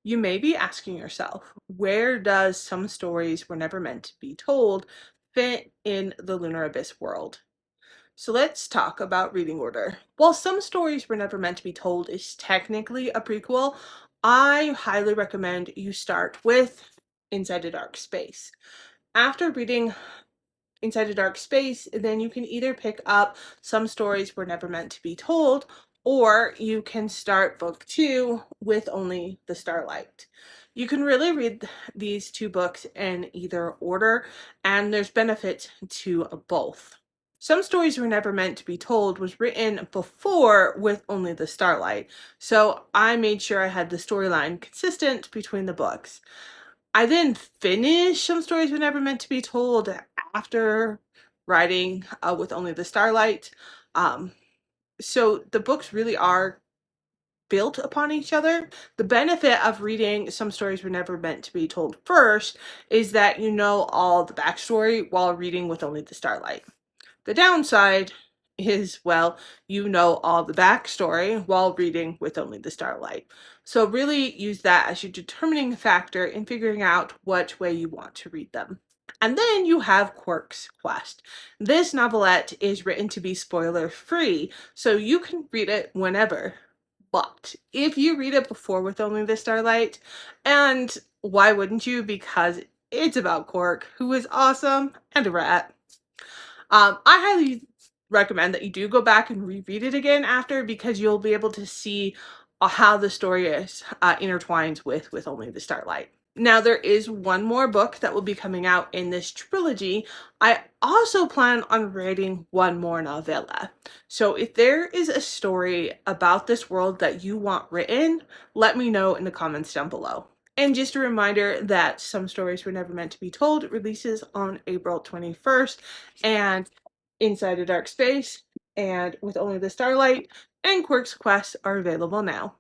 You may be asking yourself, where does Some Stories Were Never Meant to Be Told fit in the Lunar Abyss world? So let's talk about reading order. While Some Stories Were Never Meant to Be Told is technically a prequel, I highly recommend you start with Inside a Dark Space. After reading Inside a Dark Space, then you can either pick up Some Stories Were Never Meant to Be Told, or you can start book two with Only the Starlight. You can really read these two books in either order, and there's benefit to both. Some Stories Were Never Meant to Be Told was written before With Only the Starlight, so I made sure I had the storyline consistent between the books. I then finished Some Stories Were Never Meant to Be Told after writing With Only the Starlight. Um, so the books really are built upon each other. The benefit of reading Some Stories Were Never Meant to Be Told first is that you know all the backstory while reading With Only the Starlight. The downside is, well, you know all the backstory while reading With Only the Starlight. So really use that as your determining factor in figuring out which way you want to read them. And then you have Quirk's Quest. This novelette is written to be spoiler free, so you can read it whenever. But if you read it before With Only the Starlight, and why wouldn't you? Because it's about Quirk, who is awesome and a rat. I highly recommend that you do go back and reread it again after, because you'll be able to see how the story is intertwines with Only the Starlight. Now, there is one more book that will be coming out in this trilogy. I also plan on writing one more novella. So if there is a story about this world that you want written, let me know in the comments down below. And just a reminder that Some Stories Were Never Meant to Be Told releases on April 21st, and Inside a Dark Space and With Only the Starlight and Quirk's Quest are available now.